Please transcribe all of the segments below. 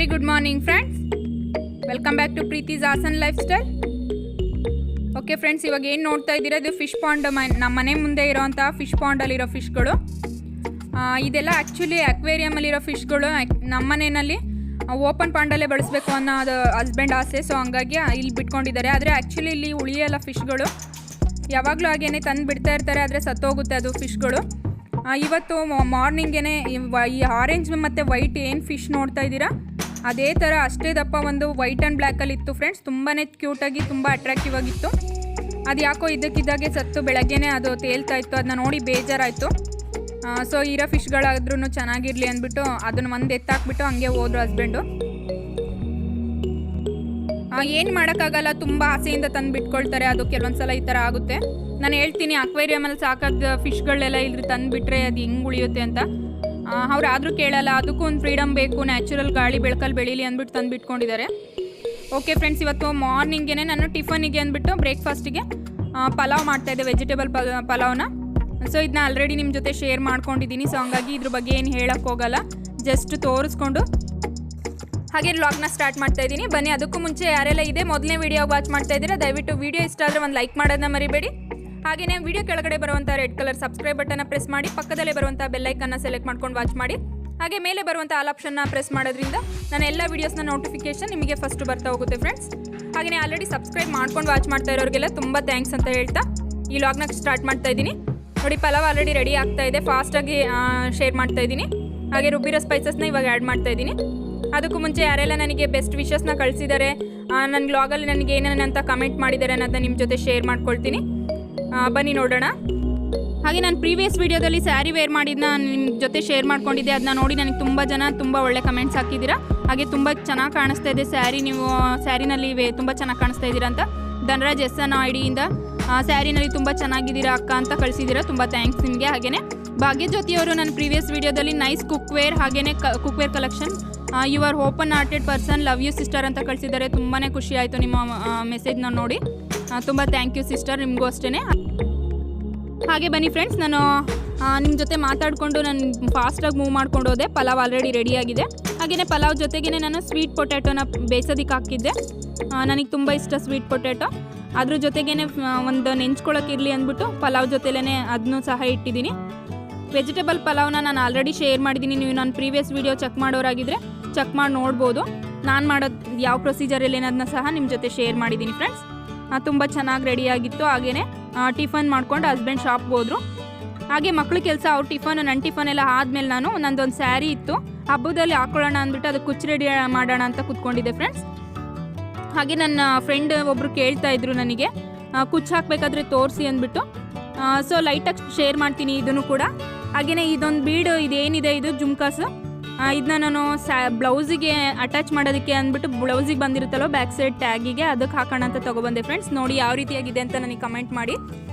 Very good morning friends, welcome back to ಪ್ರೀತಿಸ್ ಆಸನ್ lifestyle. Okay friends, ಇವಾಗ ಏನು ನೋಡ್ತಾ ಇದ್ದೀರಾ, ಇದು ಫಿಶ್ ಪಾಂಡ್. ನಮ್ಮ ಮನೆ ಮುಂದೆ ಇರೋವಂಥ ಫಿಶ್ ಪಾಂಡಲ್ಲಿರೋ ಫಿಶ್ಗಳು. ಇದೆಲ್ಲ ಆ್ಯಕ್ಚುಲಿ ಅಕ್ವೇರಿಯಮಲ್ಲಿರೋ ಫಿಶ್ಗಳು. ನಮ್ಮ ಮನೆಯಲ್ಲಿ ಓಪನ್ ಪಾಂಡಲ್ಲೇ ಬಳಸಬೇಕು ಅನ್ನೋ ಅದು ಹಸ್ಬೆಂಡ್ ಆಸೆ, ಸೊ ಹಂಗಾಗಿ ಇಲ್ಲಿ ಬಿಟ್ಕೊಂಡಿದ್ದಾರೆ. ಆದರೆ ಆ್ಯಕ್ಚುಲಿ ಇಲ್ಲಿ ಉಳಿಯಲ್ಲ ಫಿಶ್ಗಳು, ಯಾವಾಗಲೂ ಹಾಗೇ ತಂದು ಬಿಡ್ತಾ ಇರ್ತಾರೆ, ಆದರೆ ಸತ್ತೋಗುತ್ತೆ ಅದು ಫಿಶ್ಗಳು. ಇವತ್ತು ಮಾರ್ನಿಂಗೇ ಈ ಆರೆಂಜ್ ಮತ್ತು ವೈಟ್ ಏನು ಫಿಶ್ ನೋಡ್ತಾ ಇದ್ದೀರಾ, ಅದೇ ಥರ ಅಷ್ಟೇ ದಪ್ಪ ಒಂದು ವೈಟ್ ಆ್ಯಂಡ್ ಬ್ಲ್ಯಾಕಲ್ಲಿ ಇತ್ತು ಫ್ರೆಂಡ್ಸ್. ತುಂಬಾ ಕ್ಯೂಟಾಗಿ ತುಂಬ ಅಟ್ರಾಕ್ಟಿವ್ ಆಗಿತ್ತು. ಅದು ಯಾಕೋ ಇದ್ದಕ್ಕಿದ್ದಾಗೆ ಸತ್ತು ಬೆಳಗ್ಗೆನೇ ಅದು ತೇಲ್ತಾ ಇತ್ತು. ಅದನ್ನ ನೋಡಿ ಬೇಜಾರಾಯಿತು. ಸೊ ಇರೋ ಫಿಶ್ಗಳಾದ್ರೂ ಚೆನ್ನಾಗಿರಲಿ ಅಂದ್ಬಿಟ್ಟು ಅದನ್ನು ಒಂದು ಎತ್ತಾಕ್ಬಿಟ್ಟು ಹಂಗೆ ಹೋದ್ರು ಹಸ್ಬೆಂಡು. ಏನು ಮಾಡೋಕ್ಕಾಗಲ್ಲ, ತುಂಬ ಆಸೆಯಿಂದ ತಂದು ಬಿಟ್ಕೊಳ್ತಾರೆ. ಅದು ಕೆಲವೊಂದು ಸಲ ಈ ಥರ ಆಗುತ್ತೆ. ನಾನು ಹೇಳ್ತೀನಿ, ಅಕ್ವೇರಿಯಮಲ್ಲಿ ಸಾಕಾದ ಫಿಶ್ಗಳನ್ನೆಲ್ಲ ಇಲ್ಲಿ ತಂದುಬಿಟ್ರೆ ಅದು ಹೆಂಗೆ ಉಳಿಯುತ್ತೆ ಅಂತ. ಅವ್ರು ಆದರೂ ಕೇಳಲ್ಲ, ಅದಕ್ಕೂ ಒಂದು ಫ್ರೀಡಮ್ ಬೇಕು, ನ್ಯಾಚುರಲ್ ಗಾಳಿ ಬೆಳಕಲ್ಲಿ ಬೆಳೀಲಿ ಅಂದ್ಬಿಟ್ಟು ತಂದು ಬಿಟ್ಕೊಂಡಿದ್ದಾರೆ. ಓಕೆ ಫ್ರೆಂಡ್ಸ್, ಇವತ್ತು ಮಾರ್ನಿಂಗೇ ನಾನು ಟಿಫನಿಗೆ ಅಂದ್ಬಿಟ್ಟು ಬ್ರೇಕ್ಫಾಸ್ಟಿಗೆ ಪಲಾವ್ ಮಾಡ್ತಾಯಿದ್ದೆ, ವೆಜಿಟೇಬಲ್ ಪಲಾವ್ನ. ಸೊ ಇದನ್ನ ಆಲ್ರೆಡಿ ನಿಮ್ಮ ಜೊತೆ ಶೇರ್ ಮಾಡ್ಕೊಂಡಿದ್ದೀನಿ. ಸೊ ಹಂಗಾಗಿ ಇದ್ರ ಬಗ್ಗೆ ಏನು ಹೇಳಕ್ಕೆ ಹೋಗಲ್ಲ, ಜಸ್ಟ್ ತೋರಿಸ್ಕೊಂಡು ಹಾಗೆ ವ್ಲಾಗ್ನ ಸ್ಟಾರ್ಟ್ ಮಾಡ್ತಾ ಇದ್ದೀನಿ. ಬನ್ನಿ, ಅದಕ್ಕೂ ಮುಂಚೆ ಯಾರೆಲ್ಲ ಇದೆ ಮೊದಲನೇ ವೀಡಿಯೋ ವಾಚ್ ಮಾಡ್ತಾ ಇದ್ದೀರಾ, ದಯವಿಟ್ಟು ವೀಡಿಯೋ ಇಷ್ಟ ಆದರೆ ಒಂದು ಲೈಕ್ ಮಾಡೋದನ್ನ ಮರಿಬೇಡಿ. ಹಾಗೆಯೇ ವೀಡಿಯೋ ಕೆಳಗಡೆ ಬರುವಂಥ ರೆಡ್ ಕಲರ್ ಸಬ್ಸ್ಕ್ರೈಬ್ ಬಟನ್ನ ಪ್ರೆಸ್ ಮಾಡಿ, ಪಕ್ಕದಲ್ಲೇ ಬರುವಂಥ ಬೆಲ್ಲೈಕನ್ನ ಸೆಲೆಕ್ಟ್ ಮಾಡ್ಕೊಂಡು ವಾಚ್ ಮಾಡಿ. ಹಾಗೆ ಮೇಲೆ ಬರುವಂಥ ಆಲ್ ಆಪ್ಷನ್ನ ಪ್ರೆಸ್ ಮಾಡೋದ್ರಿಂದ ನಾನು ಎಲ್ಲ ವೀಡಿಯೋಸ್ನ ನೋಟಿಫಿಕೇಶನ್ ನಿಮಗೆ ಫಸ್ಟ್ ಬರ್ತಾ ಹೋಗುತ್ತೆ ಫ್ರೆಂಡ್ಸ್. ಹಾಗೆಯೇ ಆಲ್ರೆಡಿ ಸಬ್ಸ್ಕ್ರೈಬ್ ಮಾಡ್ಕೊಂಡು ವಾಚ್ ಮಾಡ್ತಾ ಇರೋರಿಗೆಲ್ಲ ತುಂಬ ಥ್ಯಾಂಕ್ಸ್ ಅಂತ ಹೇಳ್ತಾ ಈ ವ್ಲಾಗ್ನ ಸ್ಟಾರ್ಟ್ ಮಾಡ್ತಾ ಇದ್ದೀನಿ. ನೋಡಿ, ಪಲಾವ್ ಆಲ್ರೆಡಿ ರೆಡಿ ಆಗ್ತಾ ಇದೆ, ಫಾಸ್ಟಾಗಿ ಶೇರ್ ಮಾಡ್ತಾ ಇದ್ದೀನಿ. ಹಾಗೆ ರುಬ್ಬಿರೋ ಸ್ಪೈಸಸ್ನ ಇವಾಗ ಆ್ಯಡ್ ಮಾಡ್ತಾ ಇದ್ದೀನಿ. ಅದಕ್ಕೂ ಮುಂಚೆ ಯಾರೆಲ್ಲ ನನಗೆ ಬೆಸ್ಟ್ ವಿಶಸ್ನ ಕಳಿಸಿದ್ದಾರೆ, ನನ್ನ ವ್ಲಾಗಲ್ಲಿ ನನಗೆ ಏನೇನಂತ ಕಮೆಂಟ್ ಮಾಡಿದ್ದಾರೆ ಅನ್ನೋದನ್ನ ನಿಮ್ಮ ಜೊತೆ ಶೇರ್ ಮಾಡ್ಕೊಳ್ತೀನಿ. ಬನ್ನಿ ನೋಡೋಣ. ಹಾಗೆ ನಾನು ಪ್ರೀವಿಯಸ್ ವೀಡಿಯೋದಲ್ಲಿ ಸ್ಯಾರಿ ವೇರ್ ಮಾಡಿದ್ದನ್ನ ನಿಮ್ಮ ಜೊತೆ ಶೇರ್ ಮಾಡ್ಕೊಂಡಿದ್ದೆ. ಅದನ್ನ ನೋಡಿ ನನಗೆ ತುಂಬ ಜನ ತುಂಬ ಒಳ್ಳೆ ಕಮೆಂಟ್ಸ್ ಹಾಕಿದ್ದೀರಾ. ಹಾಗೆ ತುಂಬ ಚೆನ್ನಾಗಿ ಕಾಣಿಸ್ತಾ ಇದೆ ಸ್ಯಾರಿ, ನೀವು ಸ್ಯಾರಿನಲ್ಲಿ ತುಂಬ ಚೆನ್ನಾಗಿ ಕಾಣಿಸ್ತಾ ಇದ್ದೀರಾ ಅಂತ. ಧನರಾಜ್ ಎಸ್ ಅನ್ನೋ ಐಡಿಯಿಂದ ಸ್ಯಾರಿನಲ್ಲಿ ತುಂಬ ಚೆನ್ನಾಗಿದ್ದೀರಾ ಅಕ್ಕ ಅಂತ ಕಳಿಸಿದ್ದೀರಾ, ತುಂಬ ಥ್ಯಾಂಕ್ಸ್ ನಿಮಗೆ. ಹಾಗೆಯೇ ಭಾಗ್ಯಜ್ಯೋತಿಯವರು ನನ್ನ ಪ್ರೀವಿಯಸ್ ವೀಡಿಯೋದಲ್ಲಿ ನೈಸ್ ಕುಕ್ವೇರ್, ಹಾಗೆಯೇ cookware collection, your open hearted person, love you sister ಅಂತ ಕಳಿಸಿದ್ದಾರೆ. ತುಂಬಾ ಖುಷಿ ಆಯಿತು ನಿಮ್ಮ ಮೆಸೇಜ್ನ ನೋಡಿ. ತುಂಬ ಥ್ಯಾಂಕ್ ಯು ಸಿಸ್ಟರ್, ನಿಮಗೂ ಅಷ್ಟೇ. ಹಾಗೆ ಬನ್ನಿ ಫ್ರೆಂಡ್ಸ್, ನಾನು ನಿಮ್ಮ ಜೊತೆ ಮಾತಾಡಿಕೊಂಡು ನಾನು ಫಾಸ್ಟಾಗಿ ಮೂವ್ ಮಾಡ್ಕೊಂಡು ಹೋದೆ. ಪಲಾವ್ ಆಲ್ರೆಡಿ ರೆಡಿಯಾಗಿದೆ. ಹಾಗೆಯೇ ಪಲಾವ್ ಜೊತೆಗೇ ನಾನು ಸ್ವೀಟ್ ಪೊಟ್ಯಾಟೋನ ಬೇಯಿಸೋದಕ್ಕೆ ಹಾಕಿದ್ದೆ. ನನಗೆ ತುಂಬ ಇಷ್ಟ ಸ್ವೀಟ್ ಪೊಟ್ಯಾಟೊ. ಅದ್ರ ಜೊತೆಗೇ ಒಂದು ನೆಂಚ್ಕೊಳ್ಳೋಕ್ಕಿರಲಿ ಅಂದ್ಬಿಟ್ಟು ಪಲಾವ್ ಜೊತೆಲೇ ಅದನ್ನೂ ಸಹ ಇಟ್ಟಿದ್ದೀನಿ. ವೆಜಿಟೇಬಲ್ ಪಲಾವ್ನ ನಾನು ಆಲ್ರೆಡಿ ಶೇರ್ ಮಾಡಿದ್ದೀನಿ. ನೀವು ನಾನು ಪ್ರೀವಿಯಸ್ ವೀಡಿಯೋ ಚೆಕ್ ಮಾಡೋರಾಗಿದ್ದರೆ ಚೆಕ್ ಮಾಡಿ ನೋಡ್ಬೋದು. ನಾನು ಮಾಡೋದು ಯಾವ ಪ್ರೊಸೀಜರಲ್ಲಿ ಏನದನ್ನ ಸಹ ನಿಮ್ಮ ಜೊತೆ ಶೇರ್ ಮಾಡಿದ್ದೀನಿ ಫ್ರೆಂಡ್ಸ್. ತುಂಬ ಚೆನ್ನಾಗಿ ರೆಡಿಯಾಗಿತ್ತು. ಹಾಗೆಯೇ ಟಿಫನ್ ಮಾಡ್ಕೊಂಡು ಹಸ್ಬೆಂಡ್ ಶಾಪ್ಗೆ ಹೋದರು. ಹಾಗೆ ಮಕ್ಳು ಕೆಲಸ, ಅವ್ರ ಟಿಫನು ನನ್ನ ಟಿಫನ್ ಎಲ್ಲ ಆದಮೇಲೆ ನಂದೊಂದು ಸ್ಯಾರಿ ಇತ್ತು, ಹಬ್ಬದಲ್ಲಿ ಹಾಕೊಳ್ಳೋಣ ಅಂದ್ಬಿಟ್ಟು ಅದಕ್ಕೆ ಕುಚ್ಚು ರೆಡಿ ಮಾಡೋಣ ಅಂತ ಕೂತ್ಕೊಂಡಿದ್ದೆ ಫ್ರೆಂಡ್ಸ್. ಹಾಗೆ ನನ್ನ ಫ್ರೆಂಡ್ ಒಬ್ಬರು ಕೇಳ್ತಾ ಇದ್ರು ನನಗೆ ಕುಚ್ಚು ಹಾಕಬೇಕಾದ್ರೆ ತೋರಿಸಿ ಅಂದ್ಬಿಟ್ಟು. ಸೊ ಲೈಟಾಗಿ ಶೇರ್ ಮಾಡ್ತೀನಿ ಇದನ್ನು ಕೂಡ. ಹಾಗೆಯೇ ಇದೊಂದು ಬೀಡು, ಇದೇನಿದೆ ಇದು ಜುಮ್ಕಾಸು, ಇದನ್ನ ನಾನು ಬ್ಲೌಸಿಗೆ ಅಟ್ಯಾಚ್ ಮಾಡೋದಕ್ಕೆ ಅಂದ್ಬಿಟ್ಟು ಬ್ಲೌಸಿಗೆ ಬಂದಿರುತ್ತಲ್ಲೋ ಬ್ಯಾಕ್ ಸೈಡ್ ಟ್ಯಾಗಿಗೆ, ಅದಕ್ಕೆ ಹಾಕೋಣ ಅಂತ ತೊಗೊಬಂದೆ ಫ್ರೆಂಡ್ಸ್. ನೋಡಿ ಯಾವ ರೀತಿಯಾಗಿದೆ ಅಂತ ನನಗೆ ಕಮೆಂಟ್ ಮಾಡಿ.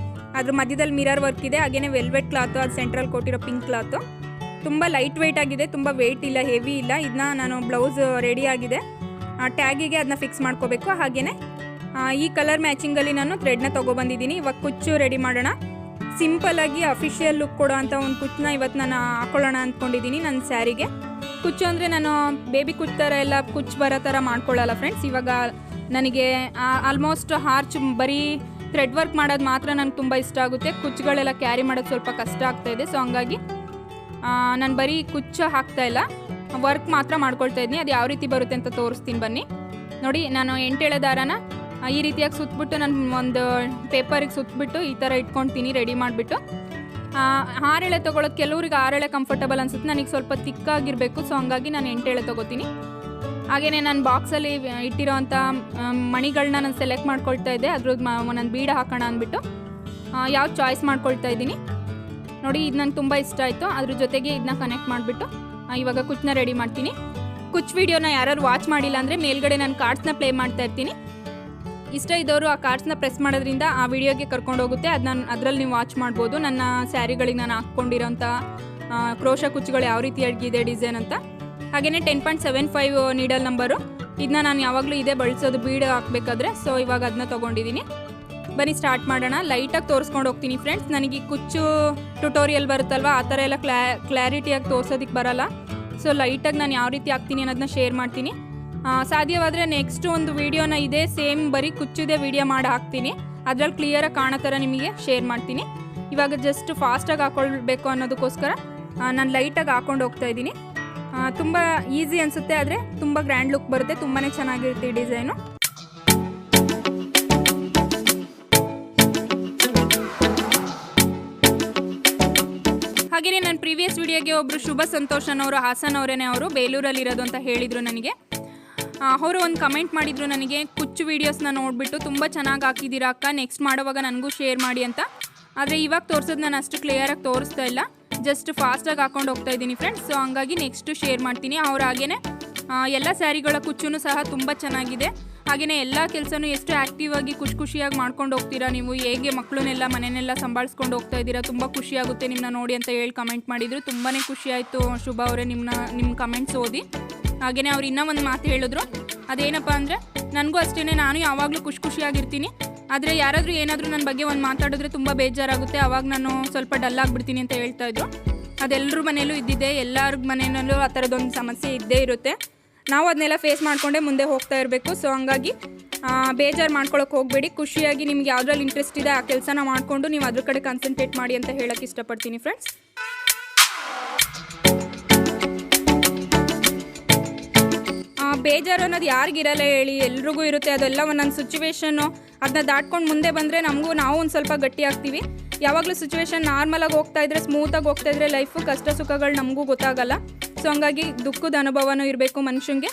ಅದ್ರ ಮಧ್ಯದಲ್ಲಿ ಮಿರರ್ ವರ್ಕ್ ಇದೆ. ಹಾಗೆಯೇ ವೆಲ್ವೆಟ್ ಕ್ಲಾತು, ಅದು ಸೆಂಟ್ರಲ್ ಕೊಟ್ಟಿರೋ ಪಿಂಕ್ ಕ್ಲಾತು. ತುಂಬ ಲೈಟ್ ವೆಯ್ಟ್ ಆಗಿದೆ, ತುಂಬ ವೆಯ್ಟ್ ಇಲ್ಲ, ಹೆವಿ ಇಲ್ಲ. ಇದನ್ನ ನಾನು ಬ್ಲೌಸ್ ರೆಡಿ ಆಗಿದೆ, ಟ್ಯಾಗಿಗೆ ಅದನ್ನ ಫಿಕ್ಸ್ ಮಾಡ್ಕೋಬೇಕು. ಹಾಗೆಯೇ ಈ ಕಲರ್ ಮ್ಯಾಚಿಂಗಲ್ಲಿ ನಾನು ಥ್ರೆಡ್ನ ತೊಗೊಬಂದಿದ್ದೀನಿ. ಇವಾಗ ಕುಚ್ಚು ರೆಡಿ ಮಾಡೋಣ. ಸಿಂಪಲ್ಲಾಗಿ ಅಫಿಷಿಯಲ್ ಲುಕ್ ಕೊಡೋ ಅಂಥ ಒಂದು ಕುಚ್ಚನ್ನ ಇವತ್ತು ನಾನು ಹಾಕೊಳ್ಳೋಣ ಅಂದ್ಕೊಂಡಿದ್ದೀನಿ ನನ್ನ ಸ್ಯಾರಿಗೆ. ಕುಚ್ಚು ಅಂದರೆ ನಾನು ಬೇಬಿ ಕುಚ್ಚು ಥರ ಎಲ್ಲ ಕುಚ್ಚು ಬರೋ ಥರ ಮಾಡ್ಕೊಳ್ಳಲ್ಲ ಫ್ರೆಂಡ್ಸ್. ಇವಾಗ ನನಗೆ ಆಲ್ಮೋಸ್ಟ್ ಹಾರ್ಚ್ ಬರೀ ಥ್ರೆಡ್ ವರ್ಕ್ ಮಾಡೋದು ಮಾತ್ರ ನನಗೆ ತುಂಬ ಇಷ್ಟ ಆಗುತ್ತೆ. ಕುಚ್ಚುಗಳೆಲ್ಲ ಕ್ಯಾರಿ ಮಾಡೋದು ಸ್ವಲ್ಪ ಕಷ್ಟ ಆಗ್ತಾಯಿದೆ. ಸೊ ಹಂಗಾಗಿ ನಾನು ಬರೀ ಕುಚ್ಚು ಹಾಕ್ತಾಯಿಲ್ಲ, ವರ್ಕ್ ಮಾತ್ರ ಮಾಡ್ಕೊಳ್ತಾ ಇದ್ದೀನಿ. ಅದು ಯಾವ ರೀತಿ ಬರುತ್ತೆ ಅಂತ ತೋರಿಸ್ತೀನಿ ಬನ್ನಿ. ನೋಡಿ, ನಾನು 8 ಎಳೆ ದಾರನ ಈ ರೀತಿಯಾಗಿ ಸುತ್ತಬಿಟ್ಟು ನಾನು ಒಂದು ಪೇಪರಿಗೆ ಸುತ್ತಬಿಟ್ಟು ಈ ಥರ ಇಟ್ಕೊಳ್ತೀನಿ ರೆಡಿ ಮಾಡಿಬಿಟ್ಟು. 6 ಎಳೆ ತೊಗೊಳೋದು ಕೆಲವ್ರಿಗೆ 6 ಎಳೆ ಕಂಫರ್ಟಬಲ್ ಅನಿಸುತ್ತೆ, ನನಗೆ ಸ್ವಲ್ಪ ತಿಕ್ಕಾಗಿರಬೇಕು. ಸೊ ಹಂಗಾಗಿ ನಾನು 8 ಎಳೆ ತೊಗೋತೀನಿ. ಹಾಗೆಯೇ ನಾನು ಬಾಕ್ಸಲ್ಲಿ ಇಟ್ಟಿರೋವಂಥ ಮಣಿಗಳನ್ನ ನಾನು ಸೆಲೆಕ್ಟ್ ಮಾಡ್ಕೊಳ್ತಾ ಇದ್ದೆ. ಅದ್ರದ್ದು ನಾನು ಬೀಡ ಹಾಕೋಣ ಅಂದ್ಬಿಟ್ಟು ಯಾವ್ದು ಚಾಯ್ಸ್ ಮಾಡ್ಕೊಳ್ತಾ ಇದ್ದೀನಿ. ನೋಡಿ, ಇದು ನಂಗೆ ತುಂಬ ಇಷ್ಟ ಆಯಿತು. ಅದ್ರ ಜೊತೆಗೆ ಇದನ್ನ ಕನೆಕ್ಟ್ ಮಾಡಿಬಿಟ್ಟು ಇವಾಗ ಕುಚ್ಚನ್ನ ರೆಡಿ ಮಾಡ್ತೀನಿ. ಕುಚ್ಚು ವೀಡಿಯೋನ ಯಾರು ವಾಚ್ ಮಾಡಿಲ್ಲ ಅಂದರೆ ಮೇಲ್ಗಡೆ ನಾನು ಕಾರ್ಡ್ಸ್ನ ಪ್ಲೇ ಮಾಡ್ತಾ ಇರ್ತೀನಿ. ಇಷ್ಟ ಇದ್ದವರು ಆ ಕಾರ್ಡ್ಸ್ನ ಪ್ರೆಸ್ ಮಾಡೋದ್ರಿಂದ ಆ ವಿಡಿಯೋಗೆ ಕರ್ಕೊಂಡು ಹೋಗುತ್ತೆ. ಅದರಲ್ಲಿ ನೀವು ವಾಚ್ ಮಾಡ್ಬೋದು ನನ್ನ ಸ್ಯಾರಿಗಳಿಗೆ ನಾನು ಹಾಕ್ಕೊಂಡಿರೋಂಥ ಕ್ರೋಶ ಕುಚ್ಚುಗಳು ಯಾವ ರೀತಿ ಆಗಿದೆ ಡಿಸೈನ್ ಅಂತ. ಹಾಗೆಯೇ 10.75 ನೀಡಲ್ ನಂಬರು. ಇದನ್ನ ನಾನು ಯಾವಾಗಲೂ ಇದೇ ಬಳಸೋದು ಬೀಡ್ ಹಾಕಬೇಕಾದ್ರೆ. ಸೊ ಇವಾಗ ಅದನ್ನ ತೊಗೊಂಡಿದ್ದೀನಿ. ಬನ್ನಿ ಸ್ಟಾರ್ಟ್ ಮಾಡೋಣ. ಲೈಟಾಗಿ ತೋರಿಸ್ಕೊಂಡು ಹೋಗ್ತೀನಿ ಫ್ರೆಂಡ್ಸ್. ನನಗೆ ಕುಚ್ಚು ಟ್ಯುಟೋರಿಯಲ್ ಬರುತ್ತಲ್ವ, ಆ ಥರ ಎಲ್ಲ ಕ್ಲಾರಿಟಿಯಾಗಿ ತೋರಿಸೋದಕ್ಕೆ ಬರೋಲ್ಲ. ಸೊ ಲೈಟಾಗಿ ನಾನು ಯಾವ ರೀತಿ ಹಾಕ್ತೀನಿ ಅನ್ನೋದನ್ನ ಶೇರ್ ಮಾಡ್ತೀನಿ. ಸಾಧ್ಯವಾದರೆ ನೆಕ್ಸ್ಟ್ ಒಂದು ವೀಡಿಯೋನ ಇದೇ ಸೇಮ್ ಬರೀ ಕುಚ್ಚಿದೆ ವೀಡಿಯೋ ಮಾಡಿ ಹಾಕ್ತೀನಿ, ಅದರಲ್ಲಿ ಕ್ಲಿಯರಾಗಿ ಕಾಣೋ ಥರ ನಿಮಗೆ ಶೇರ್ ಮಾಡ್ತೀನಿ. ಇವಾಗ ಜಸ್ಟ್ ಫಾಸ್ಟಾಗಿ ಹಾಕ್ಕೊಳ್ಬೇಕು ಅನ್ನೋದಕ್ಕೋಸ್ಕರ ನಾನು ಲೈಟಾಗಿ ಹಾಕ್ಕೊಂಡು ಹೋಗ್ತಾ ಇದ್ದೀನಿ. ತುಂಬ ಈಸಿ ಅನಿಸುತ್ತೆ, ಆದರೆ ತುಂಬ ಗ್ರ್ಯಾಂಡ್ ಲುಕ್ ಬರುತ್ತೆ, ತುಂಬಾ ಚೆನ್ನಾಗಿರುತ್ತೆ ಈ ಡಿಸೈನು. ಹಾಗೆಯೇ ನನ್ನ ಪ್ರೀವಿಯಸ್ ವಿಡಿಯೋಗೆ ಒಬ್ಬರು ಶುಭ ಸಂತೋಷ್ ಅನ್ನೋರು, ಹಾಸನ್ ಅವರೇನೆ, ಅವರು ಬೇಲೂರಲ್ಲಿ ಇರೋದು ಅಂತ ಹೇಳಿದರು ನನಗೆ. ಅವರು ಒಂದು ಕಮೆಂಟ್ ಮಾಡಿದರು ನನಗೆ, ಕುಚ್ಚು ವೀಡಿಯೋಸ್ನ ನೋಡಿಬಿಟ್ಟು ತುಂಬ ಚೆನ್ನಾಗಿ ಹಾಕಿದ್ದೀರಾ ಅಕ್ಕ, ನೆಕ್ಸ್ಟ್ ಮಾಡೋವಾಗ ನನಗೂ ಶೇರ್ ಮಾಡಿ ಅಂತ. ಆದರೆ ಇವಾಗ ತೋರಿಸೋದು ನಾನು ಅಷ್ಟು ಕ್ಲಿಯರಾಗಿ ತೋರಿಸ್ತಾ ಇಲ್ಲ, ಜಸ್ಟ್ ಫಾಸ್ಟಾಗಿ ಹಾಕ್ಕೊಂಡು ಹೋಗ್ತಾ ಇದ್ದೀನಿ ಫ್ರೆಂಡ್ಸ್. ಸೊ ಹಂಗಾಗಿ ನೆಕ್ಸ್ಟು ಶೇರ್ ಮಾಡ್ತೀನಿ. ಅವ್ರು ಹಾಗೇ ಎಲ್ಲ ಸ್ಯಾರಿಗಳ ಕುಚ್ಚೂ ಸಹ ತುಂಬ ಚೆನ್ನಾಗಿದೆ. ಹಾಗೆಯೇ ಎಲ್ಲ ಕೆಲಸನೂ ಎಷ್ಟು ಆ್ಯಕ್ಟಿವ್ ಆಗಿ ಖುಷಿಯಾಗಿ ಮಾಡ್ಕೊಂಡು ಹೋಗ್ತೀರಾ ನೀವು, ಹೇಗೆ ಮಕ್ಕಳನ್ನೆಲ್ಲ ಮನೆಯನ್ನೆಲ್ಲ ಸಂಭಾಳಿಸ್ಕೊಂಡು ಹೋಗ್ತಾ ಇದ್ದೀರಾ, ತುಂಬ ಖುಷಿಯಾಗುತ್ತೆ ನಿಮ್ಮನ್ನ ನೋಡಿ ಅಂತ ಹೇಳಿ ಕಮೆಂಟ್ ಮಾಡಿದರು. ತುಂಬಾ ಖುಷಿ ಆಯಿತು ಶುಭ ಅವರೇ ನಿಮ್ಮ ಕಮೆಂಟ್ಸ್ ಓದಿ. ಹಾಗೆಯೇ ಅವ್ರು ಇನ್ನೂ ಒಂದು ಮಾತು ಹೇಳಿದ್ರು, ಅದೇನಪ್ಪ ಅಂದರೆ ನನಗೂ ಅಷ್ಟೇ, ನಾನು ಯಾವಾಗಲೂ ಖುಷಿಯಾಗಿರ್ತೀನಿ, ಆದರೆ ಯಾರಾದರೂ ಏನಾದರೂ ನನ್ನ ಬಗ್ಗೆ ಒಂದು ಮಾತಾಡಿದ್ರೆ ತುಂಬ ಬೇಜಾರಾಗುತ್ತೆ, ಆವಾಗ ನಾನು ಸ್ವಲ್ಪ ಡಲ್ ಆಗಿಬಿಡ್ತೀನಿ ಅಂತ ಹೇಳ್ತಾಯಿದ್ರು. ಅದೆಲ್ಲರ ಮನೆಯಲ್ಲೂ ಇದ್ದಿದ್ದೆ, ಎಲ್ಲರ ಮನೆಯಲ್ಲೂ ಆ ಥರದೊಂದು ಸಮಸ್ಯೆ ಇದ್ದೇ ಇರುತ್ತೆ. ನಾವು ಅದನ್ನೆಲ್ಲ ಫೇಸ್ ಮಾಡಿಕೊಂಡೇ ಮುಂದೆ ಹೋಗ್ತಾ ಇರಬೇಕು. ಸೊ ಹಂಗಾಗಿ ಬೇಜಾರು ಮಾಡ್ಕೊಳಕ್ಕೆ ಹೋಗಬೇಡಿ, ಖುಷಿಯಾಗಿ ನಿಮ್ಗೆ ಯಾವುದ್ರಲ್ಲಿ ಇಂಟ್ರೆಸ್ಟ್ ಇದೆ ಆ ಕೆಲಸನ ಮಾಡಿಕೊಂಡು ನೀವು ಅದ್ರ ಕಡೆ ಕಾನ್ಸಂಟ್ರೇಟ್ ಮಾಡಿ ಅಂತ ಹೇಳೋಕ್ಕೆ ಇಷ್ಟಪಡ್ತೀನಿ ಫ್ರೆಂಡ್ಸ್. ಬೇಜಾರು ಅನ್ನೋದು ಯಾರಿಗಿರಲ್ಲ ಹೇಳಿ, ಎಲ್ರಿಗೂ ಇರುತ್ತೆ. ಅದೆಲ್ಲ ಒಂದೊಂದು ಸಿಚುವೇಶನ್ನು, ಅದನ್ನ ದಾಟ್ಕೊಂಡು ಮುಂದೆ ಬಂದರೆ ನಾವು ಒಂದು ಸ್ವಲ್ಪ ಗಟ್ಟಿ ಆಗ್ತೀವಿ. ಯಾವಾಗಲೂ ಸಿಚುವೇಶನ್ ನಾರ್ಮಲಾಗಿ ಹೋಗ್ತಾ ಇದ್ರೆ, ಸ್ಮೂತಾಗಿ ಹೋಗ್ತಾ ಇದ್ರೆ ಲೈಫು ಕಷ್ಟ ಸುಖಗಳು ನಮಗೂ ಗೊತ್ತಾಗಲ್ಲ. ಸೊ ಹಂಗಾಗಿ ದುಃಖದ ಅನುಭವನೂ ಇರಬೇಕು ಮನುಷ್ಯಂಗೆ,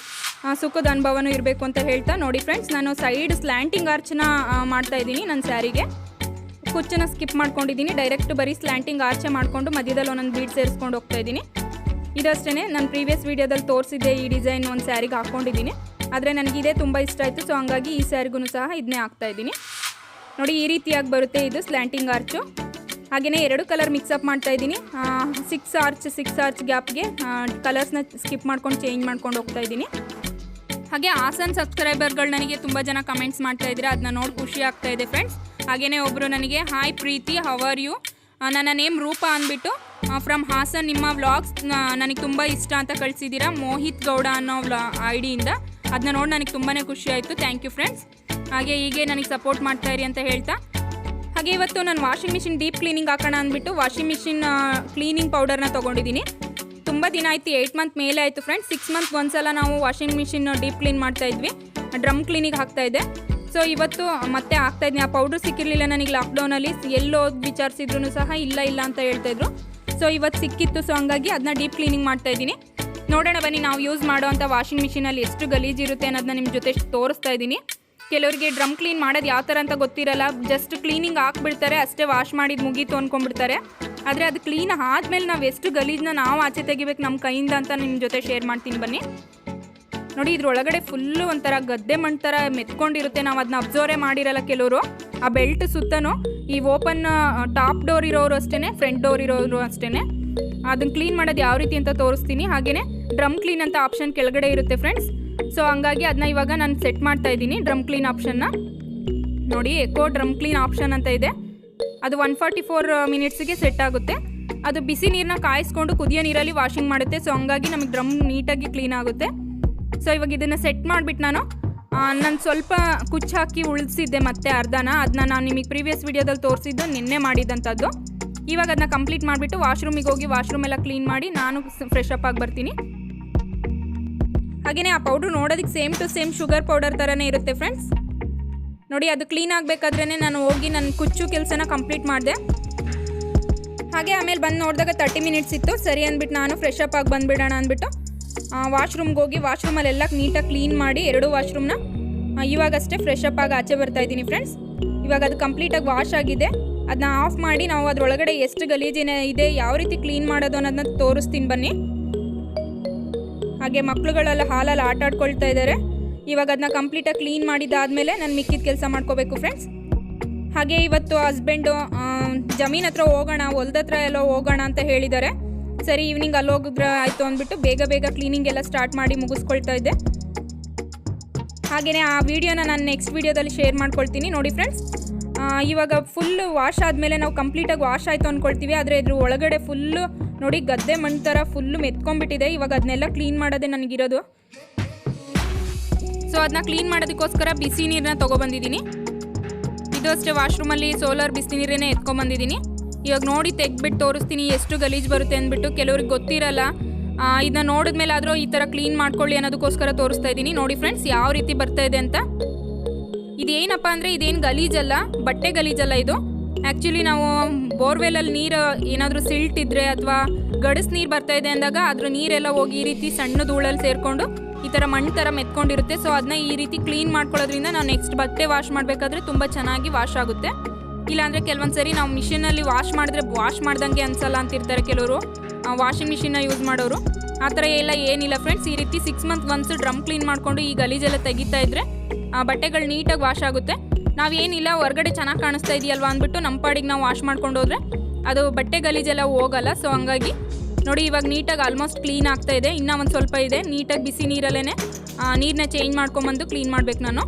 ಸುಖದ ಅನುಭವನೂ ಇರಬೇಕು ಅಂತ ಹೇಳ್ತಾ ನೋಡಿ ಫ್ರೆಂಡ್ಸ್, ನಾನು ಸೈಡ್ ಸ್ಲ್ಯಾಂಟಿಂಗ್ ಆರ್ಚನ್ನ ಮಾಡ್ತಾಯಿದ್ದೀನಿ ನನ್ನ ಸ್ಯಾರಿಗೆ. ಕುಚ್ಚನ್ನು ಸ್ಕಿಪ್ ಮಾಡ್ಕೊಂಡಿದ್ದೀನಿ, ಡೈರೆಕ್ಟ್ ಬರೀ ಸ್ಲ್ಯಾಂಟಿಂಗ್ ಆರ್ಚೆ ಮಾಡಿಕೊಂಡು ಮಧ್ಯದಲ್ಲಿ ಒಂದೊಂದು ಬೀಡ್ ಸೇರಿಸ್ಕೊಂಡು ಹೋಗ್ತಾ ಇದ್ದೀನಿ. ಇದಷ್ಟೇ ನಾನು ಪ್ರೀವಿಯಸ್ ವೀಡಿಯೋದಲ್ಲಿ ತೋರಿಸಿದ್ದೆ ಈ ಡಿಸೈನ್ ಒಂದು ಸ್ಯಾರಿಗೆ ಹಾಕ್ಕೊಂಡಿದ್ದೀನಿ, ಆದರೆ ನನಗಿದೇ ತುಂಬ ಇಷ್ಟ ಆಯಿತು. ಸೊ ಹಂಗಾಗಿ ಈ ಸ್ಯಾರಿಗೂ ಸಹ ಇದನ್ನೇ ಹಾಕ್ತಾಯಿದ್ದೀನಿ. ನೋಡಿ ಈ ರೀತಿಯಾಗಿ ಬರುತ್ತೆ ಇದು ಸ್ಲ್ಯಾಂಟಿಂಗ್ ಆರ್ಚು. ಹಾಗೆಯೇ 2 ಕಲರ್ ಮಿಕ್ಸಪ್ ಮಾಡ್ತಾಯಿದ್ದೀನಿ. 6 ಆರ್ಚ್ ಗ್ಯಾಪ್ಗೆ ಕಲರ್ಸ್ನ ಸ್ಕಿಪ್ ಮಾಡ್ಕೊಂಡು ಚೇಂಜ್ ಮಾಡ್ಕೊಂಡು ಹೋಗ್ತಾಯಿದ್ದೀನಿ. ಹಾಗೆ ಹಾಸನ್ ಸಬ್ಸ್ಕ್ರೈಬರ್ಗಳು ನನಗೆ ತುಂಬ ಜನ ಕಮೆಂಟ್ಸ್ ಮಾಡ್ತಾಯಿದ್ದೀರಾ, ಅದನ್ನ ನೋಡಿ ಖುಷಿ ಆಗ್ತಾಯಿದೆ ಫ್ರೆಂಡ್ಸ್. ಹಾಗೆಯೇ ಒಬ್ಬರು ನನಗೆ hi Preethi, how are you, ನನ್ನ ನೇಮ್ ರೂಪಾ ಅಂದ್ಬಿಟ್ಟು ಫ್ರಮ್ ಹಾಸನ್, ನಿಮ್ಮ ವ್ಲಾಗ್ಸ್ ನನಗೆ ತುಂಬ ಇಷ್ಟ ಅಂತ ಕಳಿಸಿದ್ದೀರಾ ಮೋಹಿತ್ ಗೌಡ ಅನ್ನೋ ಐಡಿಯಿಂದ. ಅದನ್ನ ನೋಡಿ ನನಗೆ ತುಂಬಾ ಖುಷಿ ಆಯಿತು. Thank you friends. ಹಾಗೆ ಹೀಗೆ ನನಗೆ ಸಪೋರ್ಟ್ ಮಾಡ್ತಾಯಿರಿ ಅಂತ ಹೇಳ್ತಾ, ಹಾಗೆ ಇವತ್ತು ನಾನು ವಾಷಿಂಗ್ ಮಿಷಿನ್ ಡೀಪ್ ಕ್ಲೀನಿಂಗ್ ಹಾಕೋಣ ಅಂದ್ಬಿಟ್ಟು ವಾಷಿಂಗ್ ಮಿಷಿನ್ ಕ್ಲೀನಿಂಗ್ ಪೌಡರ್ನ ತೊಗೊಂಡಿದ್ದೀನಿ. ತುಂಬ ದಿನ ಆಯಿತು, 8 ಮಂತ್ ಮೇಲೆ ಆಯಿತು ಫ್ರೆಂಡ್ಸ್. 6 ಮಂತ್ ಒಂದ್ಸಲ ನಾವು ವಾಷಿಂಗ್ ಮಿಷಿನ್ ಡೀಪ್ ಕ್ಲೀನ್ ಮಾಡ್ತಾಯಿದ್ವಿ, ಡ್ರಮ್ ಕ್ಲೀನಿಗೆ ಹಾಕ್ತಾಯಿದ್ದೆ. ಸೊ ಇವತ್ತು ಮತ್ತೆ ಹಾಕ್ತಾಯಿದ್ದೀನಿ. ಆ ಪೌಡ್ರ್ ಸಿಕ್ಕಿರಲಿಲ್ಲ ನನಗೆ ಲಾಕ್ಡೌನಲ್ಲಿ, ಎಲ್ಲೋ ವಿಚಾರಿಸಿದ್ರು ಸಹ ಇಲ್ಲ ಅಂತ ಹೇಳ್ತಾಯಿದ್ರು. ಸೊ ಇವತ್ತು ಸಿಕ್ಕಿತ್ತು, ಸೊ ಹಂಗಾಗಿ ಅದನ್ನ ಡೀಪ್ ಕ್ಲೀನಿಂಗ್ ಮಾಡ್ತಾಯಿದ್ದೀನಿ. ನೋಡೋಣ ಬನ್ನಿ ನಾವು ಯೂಸ್ ಮಾಡೋವಂಥ ವಾಷಿಂಗ್ ಮಿಷಿನಲ್ಲಿ ಎಷ್ಟು ಗಲೀಜಿರುತ್ತೆ ಅನ್ನೋದನ್ನ ನಿಮ್ಮ ಜೊತೆ ತೋರಿಸ್ತಾ ಇದ್ದೀನಿ. ಕೆಲವರಿಗೆ ಡ್ರಮ್ ಕ್ಲೀನ್ ಮಾಡೋದು ಯಾವ ಥರ ಅಂತ ಗೊತ್ತಿರಲ್ಲ, ಜಸ್ಟ್ ಕ್ಲೀನಿಂಗ್ ಹಾಕ್ಬಿಡ್ತಾರೆ ಅಷ್ಟೇ, ವಾಶ್ ಮಾಡಿದ್ದು ಮುಗೀತು ಅಂದ್ಕೊಂಡ್ಬಿಡ್ತಾರೆ. ಆದರೆ ಅದು ಕ್ಲೀನ್ ಆದಮೇಲೆ ನಾವು ಎಷ್ಟು ಗಲೀಜನ್ನ ನಾವು ಆಚೆ ತೆಗಿಬೇಕು ನಮ್ಮ ಕೈಯಿಂದ ಅಂತ ನಿಮ್ಮ ಜೊತೆ ಶೇರ್ ಮಾಡ್ತೀನಿ ಬನ್ನಿ. ನೋಡಿ ಇದ್ರೊಳಗಡೆ ಫುಲ್ಲು ಒಂಥರ ಗದ್ದೆ ಮಣ್ಣು ಥರ ಮೆತ್ಕೊಂಡಿರುತ್ತೆ, ನಾವು ಅದನ್ನ ಅಬ್ಸರ್ವೇ ಮಾಡಿರಲ್ಲ ಕೆಲವರು. ಆ ಬೆಲ್ಟ್ ಸುತ್ತನೂ ಈ ಓಪನ್ ಟಾಪ್ ಡೋರ್ ಇರೋರು ಅಷ್ಟೇ, ಫ್ರಂಟ್ ಡೋರ್ ಇರೋರು ಅಷ್ಟೇ. ಅದನ್ನು ಕ್ಲೀನ್ ಮಾಡೋದು ಯಾವ ರೀತಿ ಅಂತ ತೋರಿಸ್ತೀನಿ. ಹಾಗೆಯೇ ಡ್ರಮ್ ಕ್ಲೀನ್ ಅಂತ ಆಪ್ಷನ್ ಕೆಳಗಡೆ ಇರುತ್ತೆ ಫ್ರೆಂಡ್ಸ್. ಸೊ ಹಂಗಾಗಿ ಅದನ್ನ ಇವಾಗ ನಾನು ಸೆಟ್ ಮಾಡ್ತಾ ಇದ್ದೀನಿ ಡ್ರಮ್ ಕ್ಲೀನ್ ಆಪ್ಷನ್ನ. ನೋಡಿ ಎಕೋ ಡ್ರಮ್ ಕ್ಲೀನ್ ಆಪ್ಷನ್ ಅಂತ ಇದೆ, ಅದು 144 ಮಿನಿಟ್ಸಿಗೆ ಸೆಟ್ ಆಗುತ್ತೆ. ಅದು ಬಿಸಿ ನೀರನ್ನ ಕಾಯಿಸ್ಕೊಂಡು ಕುದಿಯೋ ನೀರಲ್ಲಿ ವಾಷಿಂಗ್ ಮಾಡುತ್ತೆ. ಸೊ ಹಂಗಾಗಿ ನಮಗೆ ಡ್ರಮ್ ನೀಟಾಗಿ ಕ್ಲೀನ್ ಆಗುತ್ತೆ. ಸೊ ಇವಾಗ ಇದನ್ನು ಸೆಟ್ ಮಾಡಿಬಿಟ್ಟು ನಾನು ಸ್ವಲ್ಪ ಕುಚ್ಚು ಹಾಕಿ ಉಳಿಸಿದ್ದೆ ಮತ್ತೆ ಅರ್ಧನ, ಅದನ್ನ ನಾನು ನಿಮಗೆ ಪ್ರೀವಿಯಸ್ ವೀಡಿಯೋದಲ್ಲಿ ತೋರಿಸಿದ್ದು ನಿನ್ನೆ ಮಾಡಿದ್ದಂಥದ್ದು. ಇವಾಗ ಅದನ್ನ ಕಂಪ್ಲೀಟ್ ಮಾಡಿಬಿಟ್ಟು ವಾಶ್ರೂಮಿಗೆ ಹೋಗಿ ವಾಶ್ರೂಮ್ ಎಲ್ಲ ಕ್ಲೀನ್ ಮಾಡಿ ನಾನು ಫ್ರೆಶ್ ಅಪ್ ಆಗಿ ಬರ್ತೀನಿ. ಹಾಗೆಯೇ ಆ ಪೌಡ್ರ್ ನೋಡೋದಕ್ಕೆ same to same sugar powder ಥರನೇ ಇರುತ್ತೆ ಫ್ರೆಂಡ್ಸ್. ನೋಡಿ ಅದು ಕ್ಲೀನ್ ಆಗಬೇಕಾದ್ರೇ ನಾನು ಹೋಗಿ ನನ್ನ ಕುಚ್ಚು ಕೆಲಸನ ಕಂಪ್ಲೀಟ್ ಮಾಡಿದೆ. ಹಾಗೆ ಆಮೇಲೆ ಬಂದು ನೋಡಿದಾಗ 30 ಮಿನಿಟ್ಸ್ ಇತ್ತು. ಸರಿ ಅಂದ್ಬಿಟ್ಟು ನಾನು ಫ್ರೆಶ್ ಅಪ್ ಆಗಿ ಬಂದುಬಿಡೋಣ ಅಂದ್ಬಿಟ್ಟು ವಾಶ್ರೂಮ್ಗೆ ಹೋಗಿ ವಾಶ್ರೂಮಲ್ಲೆಲ್ಲ ನೀಟಾಗಿ ಕ್ಲೀನ್ ಮಾಡಿ 2 ವಾಶ್ರೂಮ್ನ ಇವಾಗಷ್ಟೇ ಫ್ರೆಶ್ ಅಪ್ ಆಗಿ ಆಚೆ ಬರ್ತಾಯಿದ್ದೀನಿ ಫ್ರೆಂಡ್ಸ್. ಇವಾಗ ಅದು ಕಂಪ್ಲೀಟಾಗಿ ವಾಶ್ ಆಗಿದೆ. ಅದನ್ನ ಆಫ್ ಮಾಡಿ ನಾವು ಅದರೊಳಗಡೆ ಎಷ್ಟು ಗಲೀಜಿನ ಇದೆ, ಯಾವ ರೀತಿ ಕ್ಲೀನ್ ಮಾಡೋದು ಅನ್ನೋದನ್ನ ತೋರಿಸ್ತೀನಿ ಬನ್ನಿ. ಹಾಗೆ ಮಕ್ಕಳುಗಳೆಲ್ಲ ಹಾಲಲ್ಲಿ ಆಟ ಆಡ್ಕೊಳ್ತಾ ಇದ್ದಾರೆ. ಇವಾಗ ಅದನ್ನ ಕಂಪ್ಲೀಟಾಗಿ ಕ್ಲೀನ್ ಮಾಡಿದ್ದಾದಮೇಲೆ ನಾನು ಮಿಕ್ಕಿದ ಕೆಲಸ ಮಾಡ್ಕೋಬೇಕು ಫ್ರೆಂಡ್ಸ್. ಹಾಗೆ ಇವತ್ತು ಹಸ್ಬೆಂಡು ಜಮೀನ್ ಹತ್ರ ಹೋಗೋಣ, ಹೊಲ್ದ ಹತ್ರ ಎಲ್ಲ ಹೋಗೋಣ ಅಂತ ಹೇಳಿದ್ದಾರೆ. ಸರಿ ಈವ್ನಿಂಗ್ ಅಲ್ಲಿ ಹೋಗಿದ್ರೆ ಆಯಿತು ಅಂದ್ಬಿಟ್ಟು ಬೇಗ ಕ್ಲೀನಿಂಗ್ ಎಲ್ಲ ಸ್ಟಾರ್ಟ್ ಮಾಡಿ ಮುಗಿಸ್ಕೊಳ್ತಾ ಇದ್ದೆ. ಹಾಗೆಯೇ ಆ ವಿಡಿಯೋನ ನಾನು ನೆಕ್ಸ್ಟ್ ವೀಡಿಯೋದಲ್ಲಿ ಶೇರ್ ಮಾಡ್ಕೊಳ್ತೀನಿ. ನೋಡಿ ಫ್ರೆಂಡ್ಸ್, ಇವಾಗ ಫುಲ್ಲು ವಾಶ್ ಆದಮೇಲೆ ನಾವು ಕಂಪ್ಲೀಟಾಗಿ ವಾಶ್ ಆಯಿತು ಅಂದ್ಕೊಳ್ತೀವಿ, ಆದರೆ ಇದ್ರ ಒಳಗಡೆ ಫುಲ್ಲು ನೋಡಿ ಗದ್ದೆ ಮಣ್ಣು ಥರ ಫುಲ್ಲು ಮೆತ್ಕೊಂಡ್ಬಿಟ್ಟಿದೆ. ಇವಾಗ ಅದನ್ನೆಲ್ಲ ಕ್ಲೀನ್ ಮಾಡೋದೇ ನನಗಿರೋದು. ಸೊ ಅದನ್ನ ಕ್ಲೀನ್ ಮಾಡೋದಕ್ಕೋಸ್ಕರ ಬಿಸಿ ನೀರನ್ನ ತೊಗೊಬಂದಿದ್ದೀನಿ. ಇದು ಅಷ್ಟೇ ವಾಶ್ರೂಮಲ್ಲಿ ಸೋಲಾರ್ ಬಿಸಿ ನೀರನ್ನೇ ಎತ್ಕೊಂಬಂದಿದ್ದೀನಿ. ಇವಾಗ ನೋಡಿ ತೆಗ್ಬಿಟ್ಟು ತೋರಿಸ್ತೀನಿ ಎಷ್ಟು ಗಲೀಜು ಬರುತ್ತೆ ಅಂದ್ಬಿಟ್ಟು. ಕೆಲವ್ರಿಗೆ ಗೊತ್ತಿರಲ್ಲ, ಇದನ್ನ ನೋಡಿದ್ಮೇಲೆ ಆದರೂ ಈ ಥರ ಕ್ಲೀನ್ ಮಾಡ್ಕೊಳ್ಳಿ ಅನ್ನೋದಕ್ಕೋಸ್ಕರ ತೋರಿಸ್ತಾ ಇದ್ದೀನಿ. ನೋಡಿ ಫ್ರೆಂಡ್ಸ್ ಯಾವ ರೀತಿ ಬರ್ತಾ ಇದೆ ಅಂತ. ಇದೇನಪ್ಪ ಅಂದರೆ ಇದೇನು ಗಲೀಜಲ್ಲ, ಬಟ್ಟೆ ಗಲೀಜಲ್ಲ ಇದು. ಆ್ಯಕ್ಚುಲಿ ನಾವು ಬೋರ್ವೆಲಲ್ಲಿ ನೀರು ಏನಾದರೂ ಸಿಲ್ಟ್ ಇದ್ದರೆ ಅಥವಾ ಗಡಸ್ ನೀರು ಬರ್ತಾ ಇದೆ ಅಂದಾಗ ಅದ್ರ ನೀರೆಲ್ಲ ಹೋಗಿ ಈ ರೀತಿ ಸಣ್ಣ ಧೂಳಲ್ಲಿ ಸೇರಿಕೊಂಡು ಈ ಥರ ಮಣ್ಣು ಥರ ಮೆತ್ಕೊಂಡಿರುತ್ತೆ. ಸೊ ಅದನ್ನ ಈ ರೀತಿ ಕ್ಲೀನ್ ಮಾಡ್ಕೊಳ್ಳೋದ್ರಿಂದ ನಾವು ನೆಕ್ಸ್ಟ್ ಬಟ್ಟೆ ವಾಶ್ ಮಾಡಬೇಕಾದ್ರೆ ತುಂಬ ಚೆನ್ನಾಗಿ ವಾಶ್ ಆಗುತ್ತೆ. ಇಲ್ಲಾಂದರೆ ಕೆಲವೊಂದು ಸರಿ ನಾವು ಮಿಷಿನಲ್ಲಿ ವಾಶ್ ಮಾಡಿದ್ರೆ ವಾಶ್ ಮಾಡ್ದಂಗೆ ಅನ್ಸಲ್ಲ ಅಂತಿರ್ತಾರೆ ಕೆಲವರು, ವಾಷಿಂಗ್ ಮಿಷಿನ್ನ ಯೂಸ್ ಮಾಡೋರು. ಆ ಥರ ಎಲ್ಲ ಏನಿಲ್ಲ ಫ್ರೆಂಡ್ಸ್. ಈ ರೀತಿ 6 ಮಂತ್ ಒನ್ಸ್ ಡ್ರಮ್ ಕ್ಲೀನ್ ಮಾಡಿಕೊಂಡು ಈ ಗಲೀಜೆಲ್ಲ ತೆಗಿತಾ ಇದ್ದರೆ ಬಟ್ಟೆಗಳು ನೀಟಾಗಿ ವಾಶ್ ಆಗುತ್ತೆ. ನಾವೇನಿಲ್ಲ ಹೊರಗಡೆ ಚೆನ್ನಾಗಿ ಕಾಣಿಸ್ತಾ ಇದೆಯಲ್ವಾ ಅಂದ್ಬಿಟ್ಟು ನಮ್ಮ ಪಾಡಿಗೆ ನಾವು ವಾಶ್ ಮಾಡ್ಕೊಂಡು ಹೋದರೆ ಅದು ಬಟ್ಟೆ ಗಲೀಜೆಲ್ಲ ಹೋಗಲ್ಲ. ಸೊ ಹಂಗಾಗಿ ನೋಡಿ ಇವಾಗ ನೀಟಾಗಿ ಆಲ್ಮೋಸ್ಟ್ ಕ್ಲೀನ್ ಆಗ್ತಾ ಇದೆ. ಇನ್ನೂ ಒಂದು ಸ್ವಲ್ಪ ಇದೆ. ನೀಟಾಗಿ ಬಿಸಿ ನೀರಲ್ಲೇ ನೀರನ್ನ ಚೇಂಜ್ ಮಾಡ್ಕೊಂಬಂದು ಕ್ಲೀನ್ ಮಾಡಬೇಕು ನಾನು.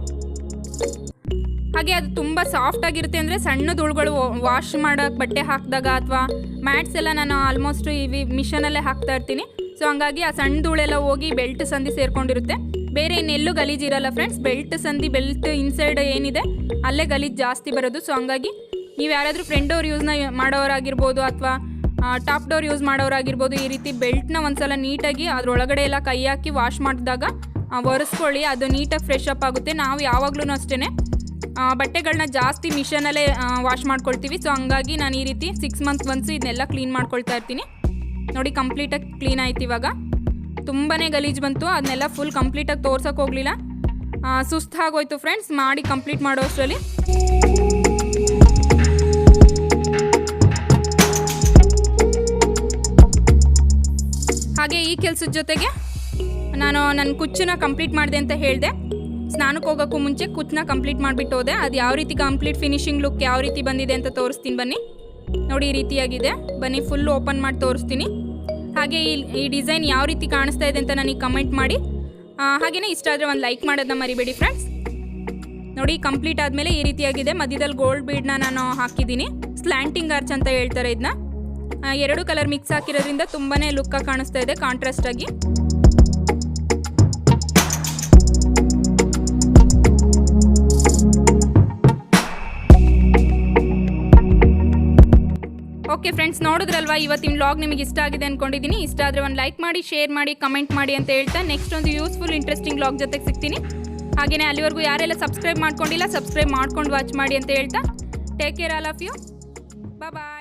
ಹಾಗೆ ಅದು ತುಂಬ ಸಾಫ್ಟಾಗಿರುತ್ತೆ ಅಂದರೆ ಸಣ್ಣ ಧೂಳುಗಳು ವಾಶ್ ಮಾಡೋಕ್ಕೆ ಬಟ್ಟೆ ಹಾಕಿದಾಗ ಅಥವಾ ಮ್ಯಾಟ್ಸ್ ಎಲ್ಲ ನಾನು ಆಲ್ಮೋಸ್ಟ್ ಇವಿ ಮಿಷನಲ್ಲೇ ಹಾಕ್ತಾ ಇರ್ತೀನಿ. ಸೊ ಹಂಗಾಗಿ ಆ ಸಣ್ಣ ಧೂಳೆಲ್ಲ ಹೋಗಿ ಬೆಲ್ಟ್ ಸಂದಿ ಸೇರ್ಕೊಂಡಿರುತ್ತೆ. ಬೇರೆ ಇನ್ನೆಲ್ಲೂ ಗಲೀಜಿರಲ್ಲ ಫ್ರೆಂಡ್ಸ್. ಬೆಲ್ಟ್ ಸಂದಿ, ಬೆಲ್ಟ್ ಇನ್ಸೈಡ್ ಏನಿದೆ ಅಲ್ಲೇ ಗಲೀಜು ಜಾಸ್ತಿ ಬರೋದು. ಸೊ ಹಂಗಾಗಿ ನೀವು ಯಾರಾದರೂ ಫ್ರಂಟ್ ಡೋರ್ ಯೂಸ್ನ ಮಾಡೋರಾಗಿರ್ಬೋದು ಅಥವಾ ಟಾಪ್ ಡೋರ್ ಯೂಸ್ ಮಾಡೋರಾಗಿರ್ಬೋದು, ಈ ರೀತಿ ಬೆಲ್ಟ್ನ ಒಂದ್ಸಲ ನೀಟಾಗಿ ಅದರೊಳಗಡೆ ಎಲ್ಲ ಕೈ ಹಾಕಿ ವಾಶ್ ಮಾಡಿದಾಗ ಒರೆಸ್ಕೊಳ್ಳಿ. ಅದು ನೀಟಾಗಿ ಫ್ರೆಶ್ ಅಪ್ ಆಗುತ್ತೆ. ನಾವು ಯಾವಾಗಲೂ ಅಷ್ಟೇ ಬಟ್ಟೆಗಳನ್ನ ಜಾಸ್ತಿ ಮಿಷನಲ್ಲೇ ವಾಶ್ ಮಾಡ್ಕೊಳ್ತೀವಿ. ಸೊ ಹಂಗಾಗಿ ನಾನು ಈ ರೀತಿ 6 ಮಂತ್ ಒನ್ಸ್ ಇದನ್ನೆಲ್ಲ ಕ್ಲೀನ್ ಮಾಡ್ಕೊಳ್ತಾ ಇರ್ತೀನಿ. ನೋಡಿ ಕಂಪ್ಲೀಟಾಗಿ ಕ್ಲೀನ್ ಆಯ್ತು. ಇವಾಗ ತುಂಬಾ ಗಲೀಜು ಬಂತು. ಅದನ್ನೆಲ್ಲ ಫುಲ್ ಕಂಪ್ಲೀಟಾಗಿ ತೋರ್ಸೋಕೆ ಹೋಗಲಿಲ್ಲ, ಸುಸ್ತಾಗೋಯ್ತು ಫ್ರೆಂಡ್ಸ್ ಮಾಡಿ ಕಂಪ್ಲೀಟ್ ಮಾಡೋ ಅಷ್ಟರಲ್ಲಿ. ಹಾಗೆ ಈ ಕೆಲಸದ ಜೊತೆಗೆ ನಾನು ನನ್ನ ಕುಚ್ಚನ್ನ ಕಂಪ್ಲೀಟ್ ಮಾಡಿದೆ ಅಂತ ಹೇಳಿದೆ. ಸ್ನಾನಕ್ಕೆ ಹೋಗೋಕ್ಕೂ ಮುಂಚೆ ಕುಚ್ಚನ್ನ ಕಂಪ್ಲೀಟ್ ಮಾಡಿಬಿಟ್ಟು ಹೋದೆ. ಅದು ಯಾವ ರೀತಿ ಕಂಪ್ಲೀಟ್ ಫಿನಿಶಿಂಗ್ ಲುಕ್ ಯಾವ ರೀತಿ ಬಂದಿದೆ ಅಂತ ತೋರಿಸ್ತೀನಿ ಬನ್ನಿ. ನೋಡಿ ಈ ರೀತಿಯಾಗಿದೆ. ಬನ್ನಿ ಫುಲ್ ಓಪನ್ ಮಾಡಿ ತೋರಿಸ್ತೀನಿ. ಹಾಗೆ ಈ ಡಿಸೈನ್ ಯಾವ ರೀತಿ ಕಾಣಿಸ್ತಾ ಇದೆ ಅಂತ ನನಗೆ ಕಮೆಂಟ್ ಮಾಡಿ. ಹಾಗೆಯೇ ಇಷ್ಟ ಆದರೆ ಒಂದು ಲೈಕ್ ಮಾಡೋದನ್ನ ಮರಿಬೇಡಿ ಫ್ರೆಂಡ್ಸ್. ನೋಡಿ ಕಂಪ್ಲೀಟ್ ಆದಮೇಲೆ ಈ ರೀತಿಯಾಗಿದೆ. ಮಧ್ಯದಲ್ಲಿ ಗೋಲ್ಡ್ ಬೀಡ್ನ ನಾನು ಹಾಕಿದ್ದೀನಿ. ಸ್ಲ್ಯಾಂಟಿಂಗ್ ಆರ್ಚ್ ಅಂತ ಹೇಳ್ತಾರೆ ಇದನ್ನ. 2 ಕಲರ್ ಮಿಕ್ಸ್ ಹಾಕಿರೋದ್ರಿಂದ ತುಂಬಾ ಲುಕ್ಕಾಗಿ ಕಾಣಿಸ್ತಾ ಇದೆ, ಕಾಂಟ್ರಾಸ್ಟ್ ಆಗಿ. ಓಕೆ ಫ್ರೆಂಡ್ಸ್, ನೋಡಿದ್ರಲ್ವಾ ಇವತ್ತಿನ ವ್ಲಾಗ್ ನಿಮಗೆ ಇಷ್ಟ ಆಗಿದೆ ಅಂದ್ಕೊಂಡಿದ್ದೀನಿ. ಇಷ್ಟ ಆದರೆ ಒಂದು ಲೈಕ್ ಮಾಡಿ, ಶೇರ್ ಮಾಡಿ, ಕಮೆಂಟ್ ಮಾಡಿ ಅಂತ ಹೇಳ್ತಾ ನೆಕ್ಸ್ಟ್ ಒಂದು ಯೂಸ್ಫುಲ್ ಇಂಟ್ರೆಸ್ಟಿಂಗ್ ವ್ಲಾಗ್ ಜೊತೆಗೆ ಸಿಗ್ತೀನಿ. ಹಾಗೆಯೇ ಅಲ್ಲಿವರೆಗೂ ಯಾರೆಲ್ಲ ಸಬ್ಸ್ಕ್ರೈಬ್ ಮಾಡ್ಕೊಂಡಿಲ್ಲ ಸಬ್ಸ್ಕ್ರೈಬ್ ಮಾಡ್ಕೊಂಡು ವಾಚ್ ಮಾಡಿ ಅಂತ ಹೇಳ್ತಾ take care all of you. Bye.